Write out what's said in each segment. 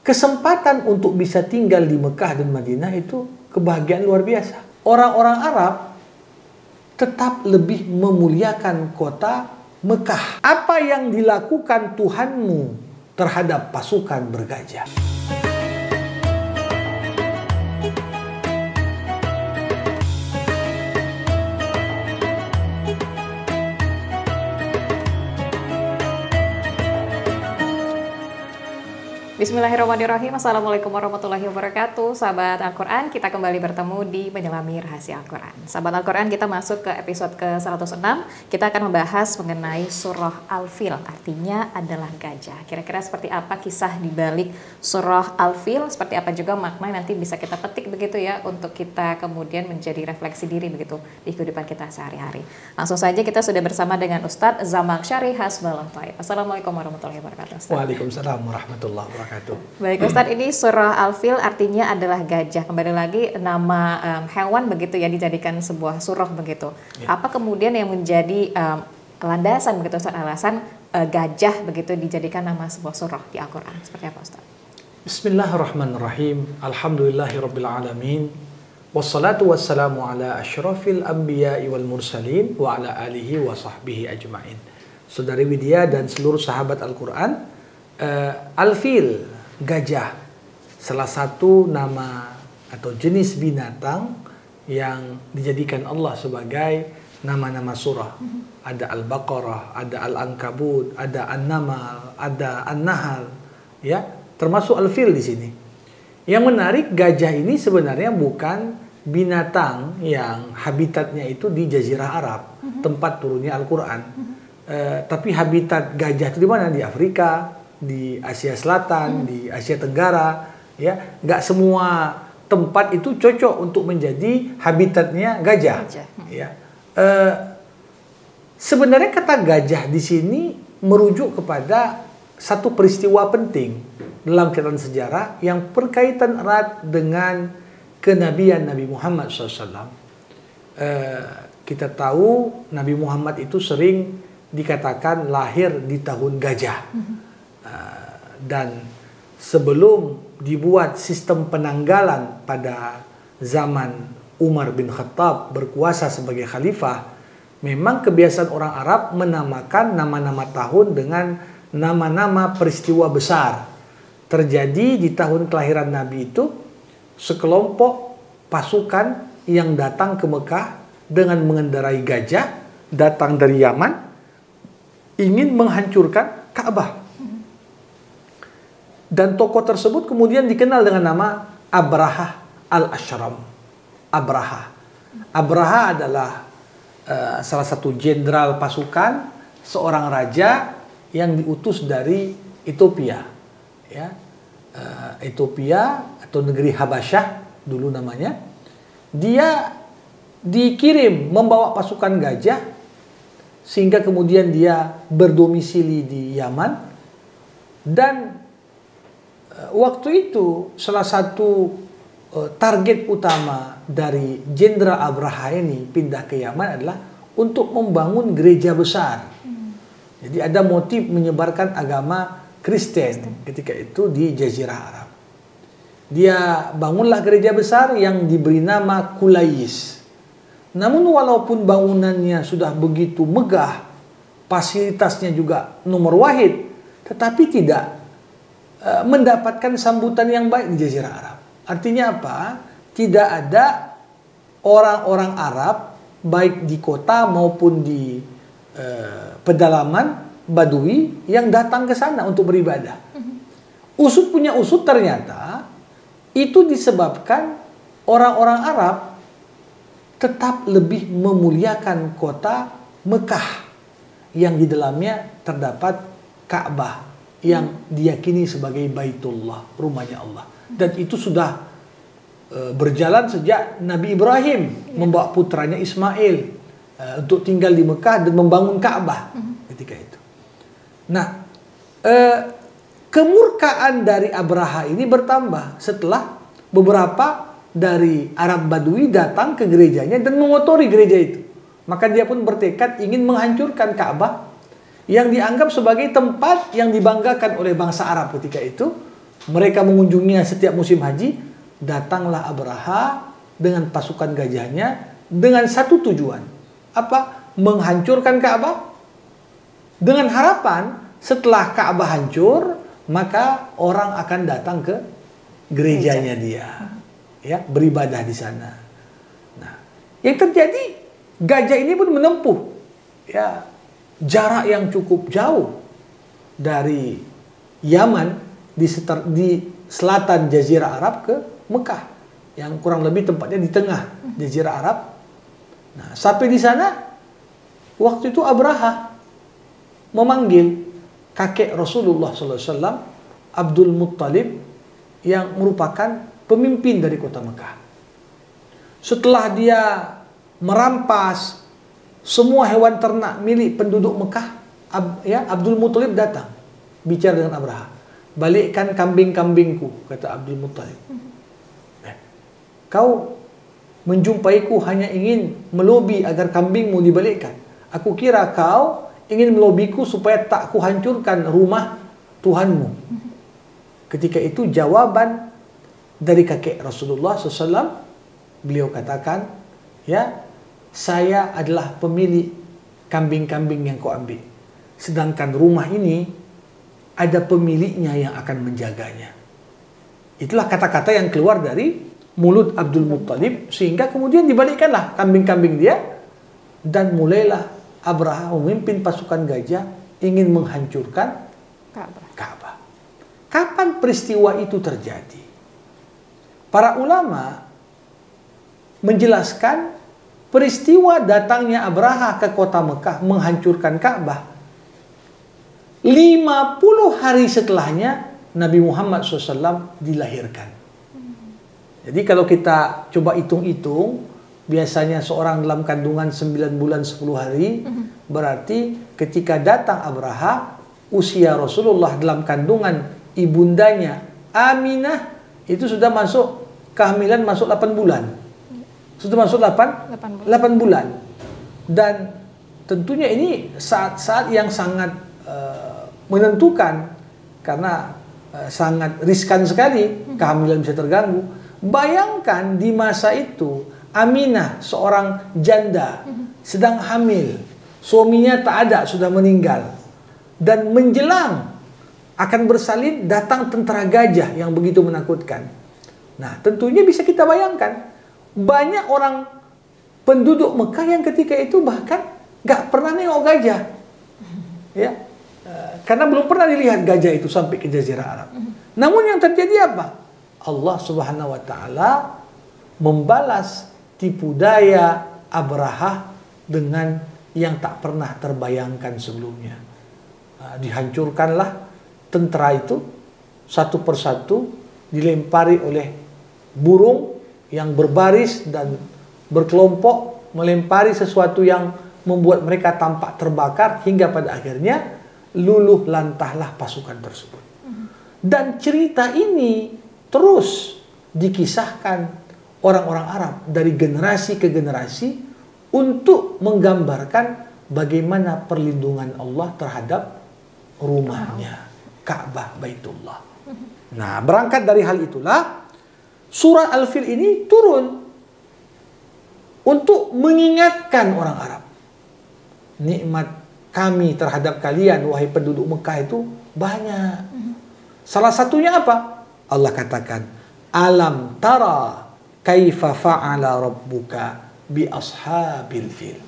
kesempatan untuk bisa tinggal di Mekah dan Madinah itu kebahagiaan luar biasa. Orang-orang Arab tetap lebih memuliakan kota Mekah. Apa yang dilakukan Tuhanmu terhadap pasukan bergajah? Bismillahirrahmanirrahim. Assalamualaikum warahmatullahi wabarakatuh. Sahabat Al-Quran, kita kembali bertemu di Menyelami Rahasia Al-Quran. Sahabat Al-Quran, kita masuk ke episode ke-106. Kita akan membahas mengenai surah Al-Fil, artinya adalah gajah. Kira-kira seperti apa kisah di balik surah Al-Fil, seperti apa juga makna nanti bisa kita petik begitu ya, untuk kita kemudian menjadi refleksi diri begitu di kehidupan kita sehari-hari. Langsung saja kita sudah bersama dengan Ustadz Zamakhsyari Hasbullah Thaib. Assalamualaikum warahmatullahi wabarakatuh, Ustadz. Waalaikumsalam warahmatullahi wabarakatuh. Baik Ustadz, ini surah Al-Fil artinya adalah gajah. Kembali lagi nama hewan begitu ya dijadikan sebuah surah begitu. Ya. Apa kemudian yang menjadi landasan begitu Ustadz, alasan gajah begitu dijadikan nama sebuah surah di Al-Quran? Seperti apa Ustadz? Bismillahirrahmanirrahim. Alhamdulillahirabbil alamin. Wassalatu wassalamu ala asyrafil anbiya'i wal mursalin wa ala alihi wa sahbihi ajma'in. Saudari Widya dan seluruh sahabat Al-Quran, Al-Fil, gajah, salah satu nama atau jenis binatang yang dijadikan Allah sebagai nama-nama surah. Ada Al-Baqarah, ada Al-Ankabut, ada An-Namal, ada An-Nahl, ya, termasuk Al-Fil di sini. Yang menarik, gajah ini sebenarnya bukan binatang yang habitatnya itu di Jazirah Arab, tempat turunnya Al-Quran. Tapi habitat gajah itu di mana? Di Afrika, di Asia Selatan, di Asia Tenggara, ya, nggak semua tempat itu cocok untuk menjadi habitatnya gajah. Ya. Sebenarnya kata gajah di sini merujuk kepada satu peristiwa penting dalam catatan sejarah yang berkaitan erat dengan kenabian Nabi Muhammad SAW. Kita tahu Nabi Muhammad itu sering dikatakan lahir di tahun gajah. Dan sebelum dibuat sistem penanggalan pada zaman Umar bin Khattab berkuasa sebagai khalifah, memang kebiasaan orang Arab menamakan nama-nama tahun dengan nama-nama peristiwa besar. Terjadi di tahun kelahiran Nabi itu, sekelompok pasukan yang datang ke Mekah dengan mengendarai gajah, datang dari Yaman, ingin menghancurkan Ka'bah. Dan tokoh tersebut kemudian dikenal dengan nama Abraha al-Ashram. Abraha adalah salah satu jenderal pasukan, seorang raja yang diutus dari Ethiopia. Ya. Ethiopia atau negeri Habasyah dulu namanya. Dia dikirim membawa pasukan gajah sehingga kemudian dia berdomisili di Yaman. Dan waktu itu salah satu target utama dari Jenderal Abraha ini pindah ke Yaman adalah untuk membangun gereja besar. Jadi ada motif menyebarkan agama Kristen ketika itu di Jazirah Arab. Dia bangunlah gereja besar yang diberi nama Qulais. Namun walaupun bangunannya sudah begitu megah, fasilitasnya juga nomor wahid, tetapi tidak mendapatkan sambutan yang baik di Jazirah Arab. Artinya apa? Tidak ada orang-orang Arab baik di kota maupun di pedalaman Badui yang datang ke sana untuk beribadah. Usut punya usut, ternyata itu disebabkan orang-orang Arab tetap lebih memuliakan kota Mekah yang di dalamnya terdapat Ka'bah yang diyakini sebagai Baitullah, rumahnya Allah. Dan itu sudah berjalan sejak Nabi Ibrahim membawa putranya Ismail untuk tinggal di Mekah dan membangun Ka'bah ketika itu. Nah, kemurkaan dari Abraha ini bertambah setelah beberapa dari Arab Badui datang ke gerejanya dan mengotori gereja itu. Maka dia pun bertekad ingin menghancurkan Ka'bah yang dianggap sebagai tempat yang dibanggakan oleh bangsa Arab ketika itu, mereka mengunjunginya setiap musim haji, datanglah Abraha dengan pasukan gajahnya dengan satu tujuan. Apa? Menghancurkan Ka'bah. Dengan harapan setelah Ka'bah hancur, maka orang akan datang ke gerejanya dia, ya, beribadah di sana. Nah, yang terjadi, gajah ini pun menempuh, ya, jarak yang cukup jauh dari Yaman di selatan Jazirah Arab ke Mekah, yang kurang lebih tempatnya di tengah Jazirah Arab. Nah, sampai di sana, waktu itu Abraha memanggil kakek Rasulullah SAW, Abdul Muttalib, yang merupakan pemimpin dari kota Mekah. Setelah dia merampas semua hewan ternak milik penduduk Mekah, Abdul Muttalib datang bicara dengan Abraha. Balikkan kambing-kambingku, kata Abdul Muttalib. Kau menjumpaiku hanya ingin melobi agar kambingmu dibalikkan. Aku kira kau ingin melobiku supaya tak kuhancurkan rumah Tuhanmu. Ketika itu jawaban dari kakek Rasulullah SAW, beliau katakan, ya, saya adalah pemilik kambing-kambing yang kau ambil. Sedangkan rumah ini ada pemiliknya yang akan menjaganya. Itulah kata-kata yang keluar dari mulut Abdul Muttalib, sehingga kemudian dibalikkanlah kambing-kambing dia, dan mulailah Abraha memimpin pasukan gajah ingin menghancurkan Ka'bah. Kapan peristiwa itu terjadi? Para ulama menjelaskan peristiwa datangnya Abraha ke kota Mekah menghancurkan Ka'bah 50 hari setelahnya Nabi Muhammad SAW dilahirkan. Jadi kalau kita coba hitung-hitung, biasanya seorang dalam kandungan 9 bulan 10 hari, berarti ketika datang Abraha, usia Rasulullah dalam kandungan ibundanya Aminah itu sudah masuk kehamilan, masuk 8 bulan. Sudah masuk 8 bulan. Dan tentunya ini saat-saat yang sangat menentukan, karena sangat riskan sekali kehamilan bisa terganggu. Bayangkan di masa itu Aminah, seorang janda, sedang hamil, suaminya tak ada, sudah meninggal, dan menjelang akan bersalin datang tentara gajah yang begitu menakutkan. Nah, tentunya bisa kita bayangkan banyak orang penduduk Mekah yang ketika itu bahkan gak pernah nengok gajah, ya, karena belum pernah dilihat gajah itu sampai ke Jazirah Arab. Namun yang terjadi apa? Allah Subhanahu wa Ta'ala membalas tipu daya Abraha dengan yang tak pernah terbayangkan sebelumnya. Dihancurkanlah tentara itu satu persatu, dilempari oleh burung yang berbaris dan berkelompok, melempari sesuatu yang membuat mereka tampak terbakar, hingga pada akhirnya luluh lantahlah pasukan tersebut. Dan cerita ini terus dikisahkan orang-orang Arab dari generasi ke generasi untuk menggambarkan bagaimana perlindungan Allah terhadap rumahnya, Ka'bah Baitullah. Nah, berangkat dari hal itulah surah Al-Fil ini turun untuk mengingatkan orang Arab. Nikmat kami terhadap kalian, wahai penduduk Mekah, itu banyak. Salah satunya apa? Allah katakan, alam tara kaifa fa'ala rabbuka bi ashabil fil.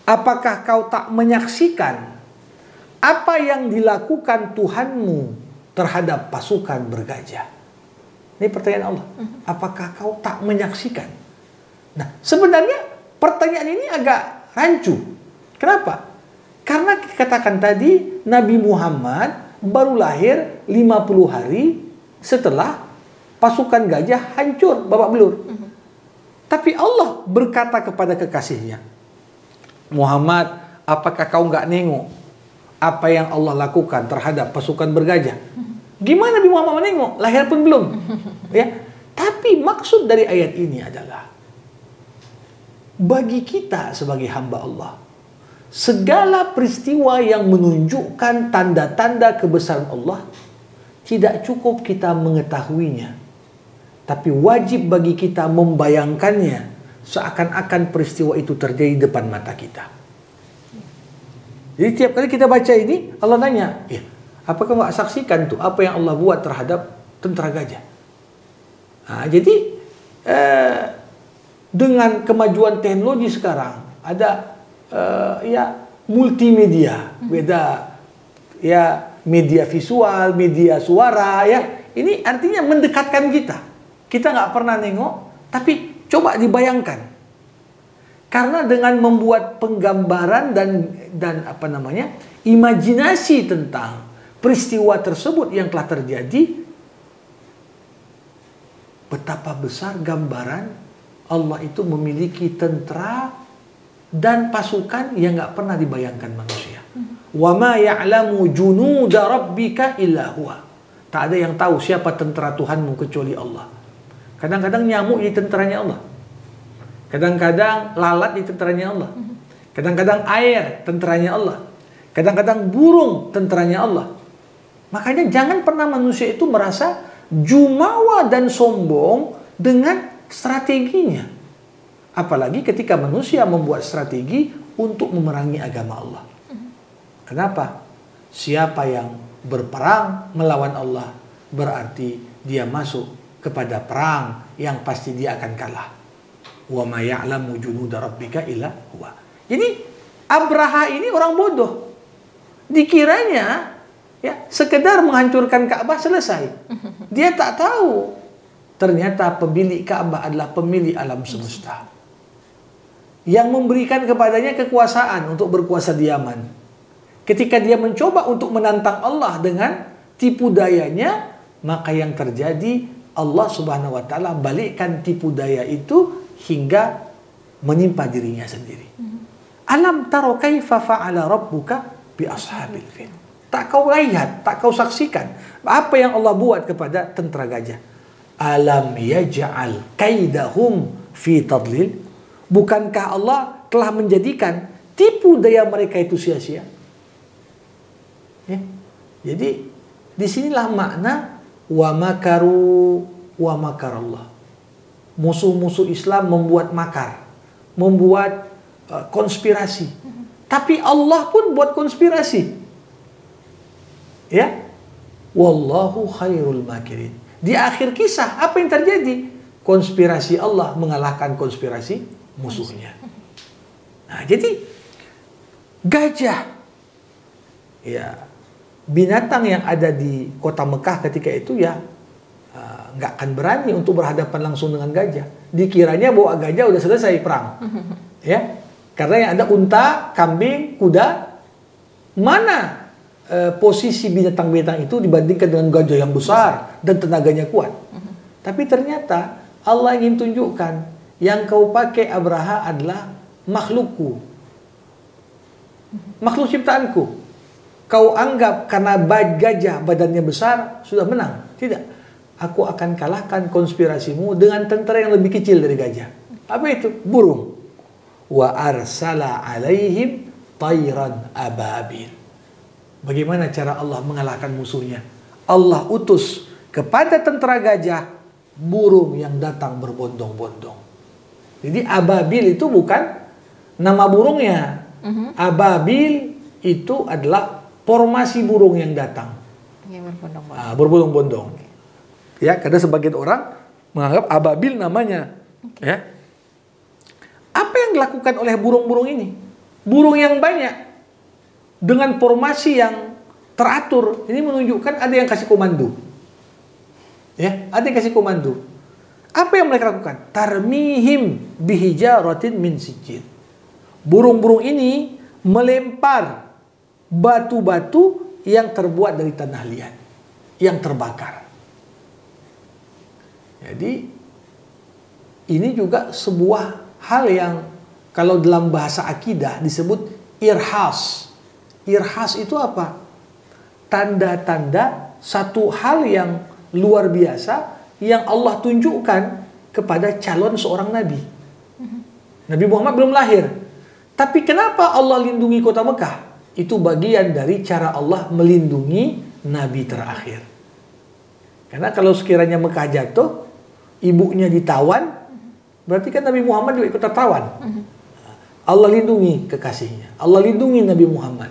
Apakah kau tak menyaksikan apa yang dilakukan Tuhanmu terhadap pasukan bergajah? Ini pertanyaan Allah. Apakah kau tak menyaksikan? Nah, sebenarnya pertanyaan ini agak rancu. Kenapa? Karena katakan tadi Nabi Muhammad baru lahir 50 hari setelah pasukan gajah hancur babak belur. Tapi Allah berkata kepada kekasihnya, Muhammad, apakah kau nggak nengok apa yang Allah lakukan terhadap pasukan bergajah? Gimana Nabi Muhammad menengok? Lahir pun belum. Ya. Tapi maksud dari ayat ini adalah bagi kita sebagai hamba Allah, segala peristiwa yang menunjukkan tanda-tanda kebesaran Allah, tidak cukup kita mengetahuinya, tapi wajib bagi kita membayangkannya seakan-akan peristiwa itu terjadi depan mata kita. Jadi tiap kali kita baca ini, Allah nanya, apakah kamu saksikan tuh apa yang Allah buat terhadap tentara gajah? Nah, jadi dengan kemajuan teknologi sekarang ada multimedia, beda ya, media visual, media suara ya. Ini artinya mendekatkan kita. Kita nggak pernah nengok, tapi coba dibayangkan. Karena dengan membuat penggambaran dan imajinasi tentang peristiwa tersebut yang telah terjadi, betapa besar gambaran Allah itu memiliki tentara dan pasukan yang nggak pernah dibayangkan manusia. Wa ma ya'lamu junuda rabbika illa huwa. Tak ada yang tahu siapa tentara Tuhanmu kecuali Allah. Kadang-kadang nyamuk di tentaranya Allah. Kadang-kadang lalat di tentaranya Allah. Kadang-kadang air tentaranya Allah. Kadang-kadang burung tentaranya Allah. Makanya jangan pernah manusia itu merasa jumawa dan sombong dengan strateginya. Apalagi ketika manusia membuat strategi untuk memerangi agama Allah. Kenapa? Siapa yang berperang melawan Allah berarti dia masuk kepada perang yang pasti dia akan kalah. Wa ma ya'lamu junuda rabbika illa huwa. Jadi Abraha ini orang bodoh. Dikiranya ya sekedar menghancurkan Ka'bah selesai. Dia tak tahu ternyata pemilik Ka'bah adalah pemilik alam semesta yang memberikan kepadanya kekuasaan untuk berkuasa di Yaman. Ketika dia mencoba untuk menantang Allah dengan tipu dayanya, maka yang terjadi Allah Subhanahu wa taala balikkan tipu daya itu hingga menimpa dirinya sendiri. Alam taro kaifa fa'ala rabbuka bi ashabil fil. Tak kau lihat, tak kau saksikan apa yang Allah buat kepada tentara gajah. Alam yaj'al kaidahum fi tadlil. Bukankah Allah telah menjadikan tipu daya mereka itu sia-sia? Ya. Jadi disinilah makna wa makaru wa makarallah. Musuh-musuh Islam membuat makar, membuat konspirasi. Tapi Allah pun buat konspirasi. Ya. Wallahu khairul makirin. Di akhir kisah apa yang terjadi? Konspirasi Allah mengalahkan konspirasi musuhnya. Nah, jadi gajah, ya, binatang yang ada di kota Mekah ketika itu ya nggak akan berani untuk berhadapan langsung dengan gajah. Dikiranya bawa gajah udah selesai perang, ya, karena yang ada unta, kambing, kuda. Mana posisi binatang-binatang itu dibandingkan dengan gajah yang besar dan tenaganya kuat? Tapi ternyata Allah ingin tunjukkan yang kau pakai Abraha adalah makhlukku, makhluk ciptaanku. Kau anggap karena gajah badannya besar sudah menang. Tidak. Aku akan kalahkan konspirasimu dengan tentara yang lebih kecil dari gajah. Apa itu? Burung. Wa arsala alaihim tayran ababil. Bagaimana cara Allah mengalahkan musuhnya? Allah utus kepada tentara gajah burung yang datang berbondong-bondong. Jadi ababil itu bukan nama burungnya. Ababil itu adalah formasi burung yang datang. Ya, berbondong-bondong. Berbondong-bondong. Ya, karena sebagian orang menganggap ababil namanya. Ya. Apa yang dilakukan oleh burung-burung ini? Burung yang banyak dengan formasi yang teratur. Ini menunjukkan ada yang kasih komando. Ya, ada yang kasih komando. Apa yang mereka lakukan? Tarmihim bihijaratin min sijil. Burung-burung ini melempar batu-batu yang terbuat dari tanah liat, yang terbakar. Jadi ini juga sebuah hal yang kalau dalam bahasa akidah disebut irhas. Irhas itu apa? Tanda-tanda satu hal yang luar biasa yang Allah tunjukkan kepada calon seorang nabi. Nabi Muhammad belum lahir. Tapi kenapa Allah lindungi kota Mekah? Itu bagian dari cara Allah melindungi nabi terakhir. Karena kalau sekiranya Mekah jatuh, ibunya ditawan, berarti kan Nabi Muhammad juga ikut tertawan. Allah lindungi kekasihnya, Allah lindungi Nabi Muhammad.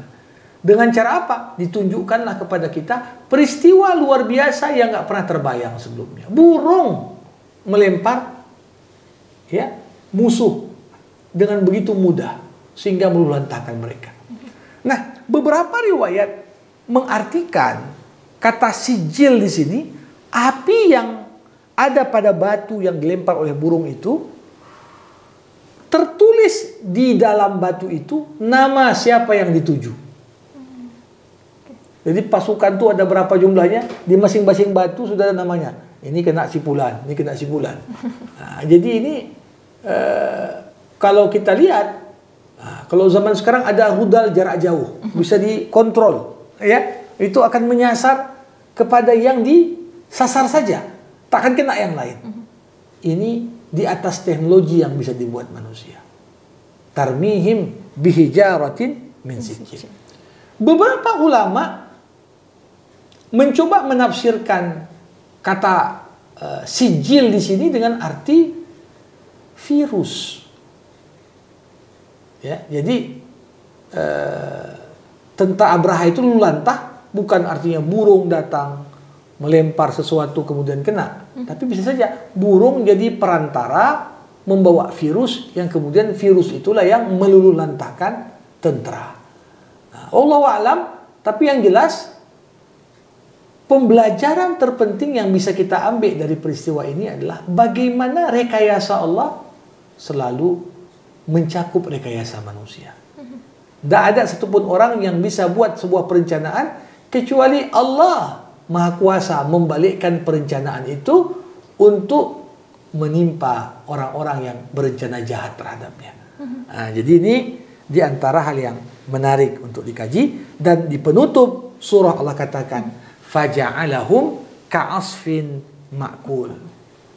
Dengan cara apa? Ditunjukkanlah kepada kita peristiwa luar biasa yang nggak pernah terbayang sebelumnya. Burung melempar ya musuh dengan begitu mudah sehingga meluluhlantahkan mereka. Nah, beberapa riwayat mengartikan kata sijil di sini, api yang ada pada batu yang dilempar oleh burung itu, tertulis di dalam batu itu nama siapa yang dituju. Jadi pasukan itu ada berapa jumlahnya, di masing-masing batu sudah ada namanya. Ini kena si fulan, ini kena si fulan. Nah, jadi ini kalau kita lihat, kalau zaman sekarang ada rudal jarak jauh, bisa dikontrol, ya, itu akan menyasar kepada yang disasar saja, tak akan kena yang lain. Ini di atas teknologi yang bisa dibuat manusia. Tarmihim bihijaratin min sijil. Beberapa ulama mencoba menafsirkan kata sijil di sini dengan arti virus. Ya, jadi tentara Abraha itu lulantah bukan artinya burung datang melempar sesuatu kemudian kena, tapi bisa saja burung jadi perantara membawa virus yang kemudian virus itulah yang meluluhlantahkan tentara. Nah, Allahu a'lam, tapi yang jelas pembelajaran terpenting yang bisa kita ambil dari peristiwa ini adalah bagaimana rekayasa Allah selalu mencakup rekayasa manusia. Tidak ada satupun orang yang bisa buat sebuah perencanaan kecuali Allah Maha Kuasa membalikkan perencanaan itu untuk menimpa orang-orang yang berencana jahat terhadapnya. Nah, jadi ini di antara hal yang menarik untuk dikaji. Dan di penutup surah Allah katakan, faja'alahum ka'asfin ma'kul.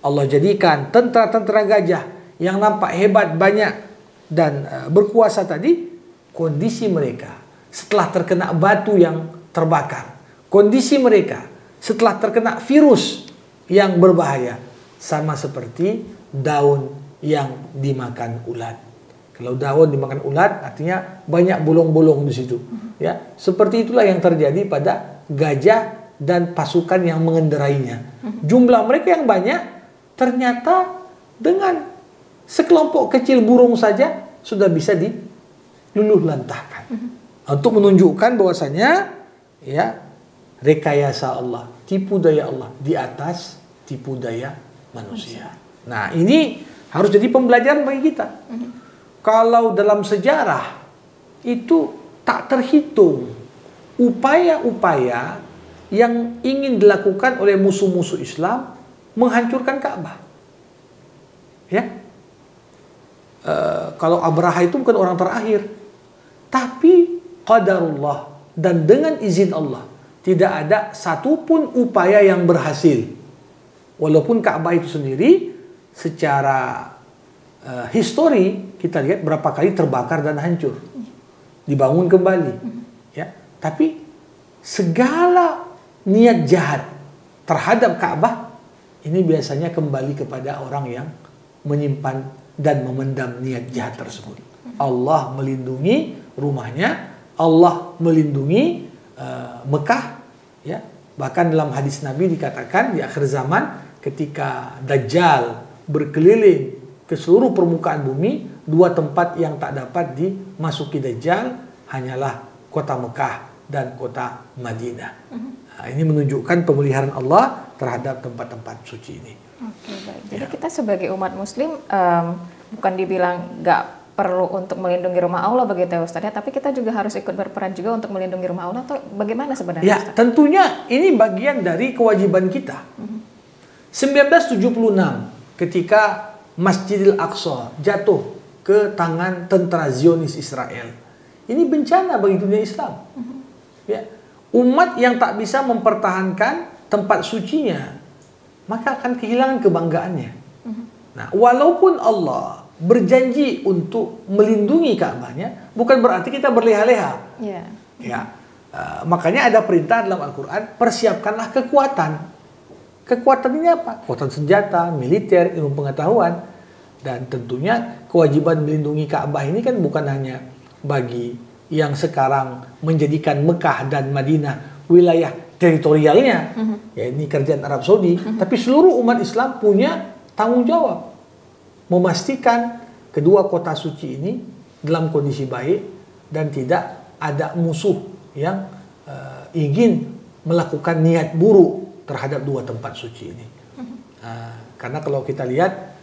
Allah jadikan tentara-tentara gajah yang nampak hebat, banyak dan berkuasa tadi, kondisi mereka setelah terkena batu yang terbakar, kondisi mereka setelah terkena virus yang berbahaya, sama seperti daun yang dimakan ulat. Kalau daun dimakan ulat artinya banyak bolong-bolong di situ. Ya, seperti itulah yang terjadi pada gajah dan pasukan yang mengendarainya. Jumlah mereka yang banyak, ternyata dengan sekelompok kecil burung saja sudah bisa diluluhlantahkan. Untuk menunjukkan bahwasanya ya rekayasa Allah, tipu daya Allah di atas tipu daya manusia. Nah, ini harus jadi pembelajaran bagi kita. Kalau dalam sejarah itu tak terhitung upaya-upaya yang ingin dilakukan oleh musuh-musuh Islam menghancurkan Ka'bah. Ya, kalau Abraha itu bukan orang terakhir, tapi qadarullah, dan dengan izin Allah tidak ada satupun upaya yang berhasil. Walaupun Ka'bah itu sendiri secara histori kita lihat berapa kali terbakar dan hancur, dibangun kembali, ya. Tapi segala niat jahat terhadap Ka'bah ini biasanya kembali kepada orang yang menyimpan dan memendam niat jahat tersebut. Allah melindungi rumahnya, Allah melindungi Mekah, ya. Bahkan dalam hadis Nabi dikatakan di akhir zaman ketika Dajjal berkeliling ke seluruh permukaan bumi, dua tempat yang tak dapat dimasuki Dajjal hanyalah kota Mekah dan kota Madinah. Nah, ini menunjukkan pemeliharaan Allah terhadap tempat-tempat suci ini. Oke, baik. Jadi kita sebagai umat Muslim bukan dibilang nggak perlu untuk melindungi rumah Allah begitu ya Ustaz ya, tapi kita juga harus ikut berperan juga untuk melindungi rumah Allah, atau bagaimana sebenarnya? Ya, Ustaz? tentunya ini bagian dari kewajiban kita. 1976 ketika Masjidil Aqsa jatuh ke tangan tentara Zionis Israel. Ini bencana bagi dunia Islam. Ya, umat yang tak bisa mempertahankan tempat sucinya, maka akan kehilangan kebanggaannya. Nah, walaupun Allah berjanji untuk melindungi Ka'bahnya, bukan berarti kita berleha-leha. Ya. Makanya ada perintah dalam Al-Quran, persiapkanlah kekuatan. Kekuatan ini apa? Kekuatan senjata, militer, ilmu pengetahuan. Dan tentunya kewajiban melindungi Ka'bah ini kan bukan hanya bagi yang sekarang menjadikan Mekah dan Madinah wilayah teritorialnya, ya ini kerjaan Arab Saudi, tapi seluruh umat Islam punya tanggung jawab memastikan kedua kota suci ini dalam kondisi baik dan tidak ada musuh yang ingin melakukan niat buruk terhadap dua tempat suci ini. Karena kalau kita lihat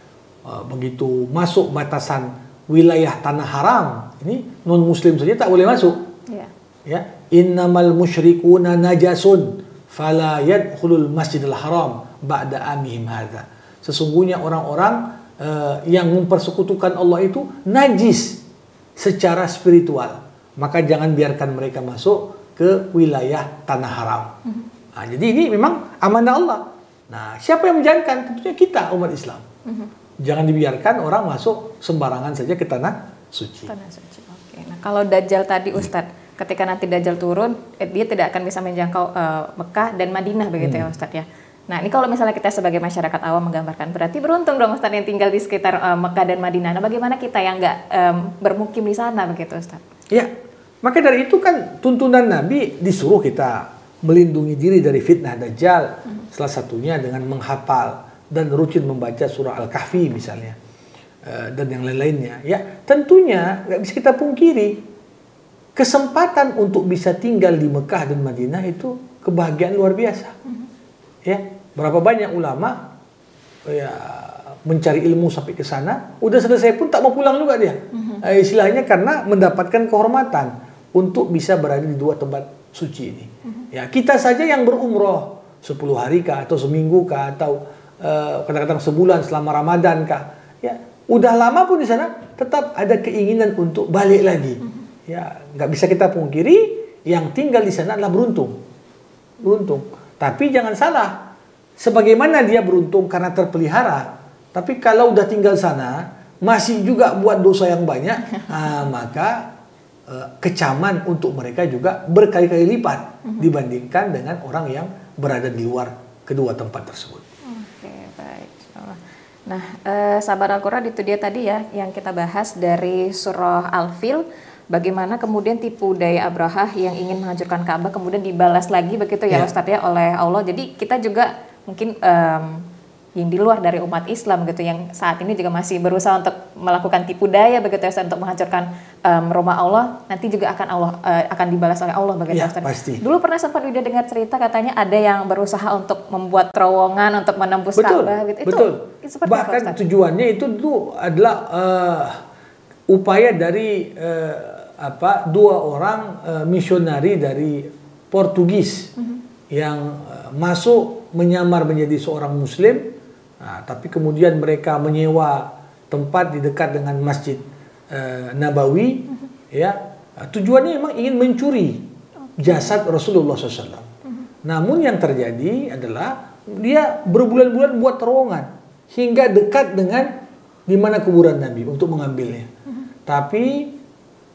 begitu masuk batasan wilayah tanah haram, ini non muslim saja tak boleh masuk. Ya, innamal musyrikuna najasun fala yadkhulul masjidil haram ba'da amihim hadza. Sesungguhnya orang-orang yang mempersekutukan Allah itu najis secara spiritual, maka jangan biarkan mereka masuk ke wilayah tanah haram. Nah, jadi ini memang amanah Allah. Nah, siapa yang menjalankan? Tentunya kita, umat Islam. Jangan dibiarkan orang masuk sembarangan saja ke tanah suci. Tanah suci. Oke. Nah, kalau Dajjal tadi Ustadz, ketika nanti Dajjal turun, dia tidak akan bisa menjangkau Mekah dan Madinah begitu ya Ustadz ya. Nah, ini kalau misalnya kita sebagai masyarakat awam menggambarkan, berarti beruntung dong Ustadz yang tinggal di sekitar Mekah dan Madinah. Nah, bagaimana kita yang nggak bermukim di sana begitu Ustadz? Ya, maka dari itu kan tuntunan Nabi disuruh kita melindungi diri dari fitnah Dajjal. Salah satunya dengan menghafal dan rutin membaca surah Al-Kahfi misalnya, dan yang lain-lainnya. Ya, tentunya nggak bisa kita pungkiri kesempatan untuk bisa tinggal di Mekah dan Madinah itu kebahagiaan luar biasa. Ya, berapa banyak ulama ya mencari ilmu sampai ke sana, udah selesai pun tak mau pulang juga dia. Istilahnya karena mendapatkan kehormatan untuk bisa berada di dua tempat suci ini. Ya, kita saja yang berumroh 10 hari kah atau seminggu kah atau kadang-kadang sebulan selama Ramadan kah, ya udah lama pun di sana tetap ada keinginan untuk balik lagi. Ya, nggak bisa kita pungkiri yang tinggal di sana adalah beruntung. Tapi jangan salah, sebagaimana dia beruntung karena terpelihara, tapi kalau udah tinggal sana masih juga buat dosa yang banyak, maka kecaman untuk mereka juga berkali-kali lipat dibandingkan dengan orang yang berada di luar kedua tempat tersebut. Nah, sahabat Al-Quran itu dia tadi ya yang kita bahas dari surah Al-Fil, bagaimana kemudian tipu daya Abrahah yang ingin menghancurkan Ka'bah kemudian dibalas lagi begitu ya Ustadz ya oleh Allah. Jadi kita juga mungkin yang di luar dari umat Islam gitu yang saat ini juga masih berusaha untuk melakukan tipu daya begitu ya Ustadz, untuk menghancurkan rumah Allah, nanti juga akan dibalas oleh Allah begitu ya Ustadz. Pasti. Dulu pernah sempat Wida dengar cerita katanya ada yang berusaha untuk membuat terowongan untuk menembus Ka'bah gitu. Betul. Itu Bahkan tujuannya itu dulu adalah upaya dari dua orang misionari dari Portugis yang masuk menyamar menjadi seorang Muslim. Nah, tapi kemudian mereka menyewa tempat di dekat dengan Masjid Nabawi, ya. Tujuannya memang ingin mencuri jasad Rasulullah SAW. Namun yang terjadi adalah dia berbulan-bulan buat terowongan hingga dekat dengan di mana kuburan Nabi untuk mengambilnya. Tapi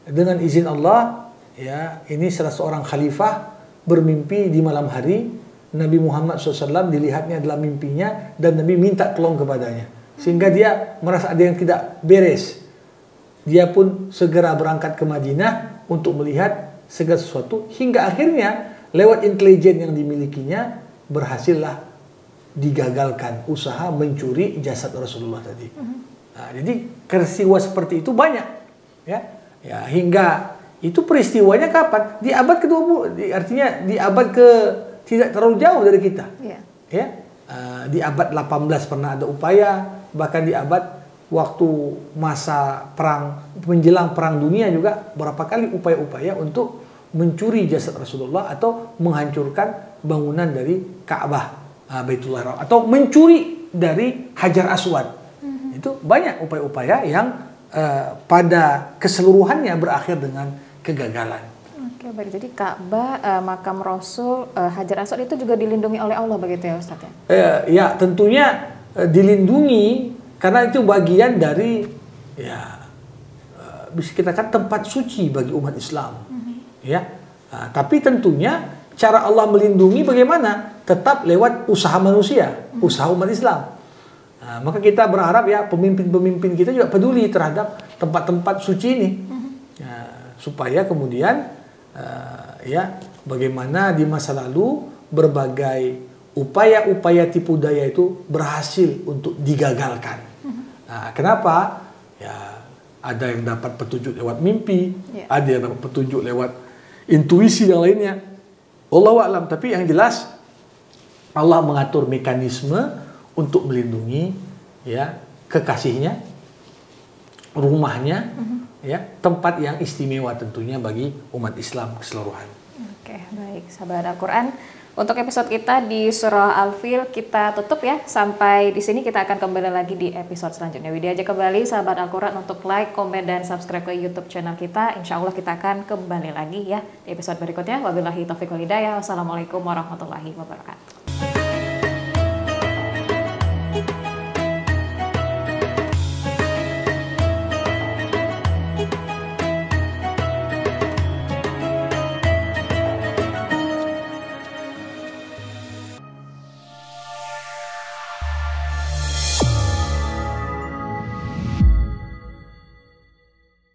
dengan izin Allah, ya, ini salah seorang khalifah bermimpi di malam hari. Nabi Muhammad SAW dilihatnya dalam mimpinya dan Nabi minta tolong kepadanya. Sehingga dia merasa ada yang tidak beres. Dia pun segera berangkat ke Madinah untuk melihat segala sesuatu. Hingga akhirnya lewat intelijen yang dimilikinya berhasillah digagalkan usaha mencuri jasad Rasulullah tadi. Nah, jadi peristiwa seperti itu banyak. Ya, hingga itu peristiwanya kapan? Di abad ke-20, artinya di abad tidak terlalu jauh dari kita. Ya, di abad 18 pernah ada upaya, bahkan di abad waktu masa perang menjelang perang dunia juga berapa kali upaya-upaya untuk mencuri jasad Rasulullah atau menghancurkan bangunan dari Ka'bah, Baitullah Haram, atau mencuri dari Hajar Aswad. Itu banyak upaya-upaya yang pada keseluruhannya berakhir dengan kegagalan. Oke, baik. Jadi Ka'bah, makam Rasul, Hajar Aswad itu juga dilindungi oleh Allah begitu ya Ustaz ya? Ya, tentunya dilindungi karena itu bagian dari bisa kita katakan tempat suci bagi umat Islam. Ya, tapi tentunya cara Allah melindungi bagaimana? tetap lewat usaha manusia, usaha umat Islam. Nah, maka kita berharap ya pemimpin-pemimpin kita juga peduli terhadap tempat-tempat suci ini, supaya kemudian ya bagaimana di masa lalu berbagai upaya-upaya tipu daya itu berhasil untuk digagalkan. Nah, kenapa? Ya ada yang dapat petunjuk lewat mimpi, ada yang dapat petunjuk lewat intuisi yang lainnya. Allahu a'lam. Tapi yang jelas Allah mengatur mekanisme untuk melindungi ya kekasihnya, rumahnya, ya tempat yang istimewa tentunya bagi umat Islam keseluruhan. Oke, baik sahabat Al-Quran. Untuk episode kita di Surah Al-Fil kita tutup ya. Sampai di sini kita akan kembali lagi di episode selanjutnya. Widya aja kembali sahabat Al-Quran untuk like, komen, dan subscribe ke YouTube channel kita. Insya Allah kita akan kembali lagi ya di episode berikutnya. Wabillahi taufiq wal hidayah. Wassalamualaikum warahmatullahi wabarakatuh.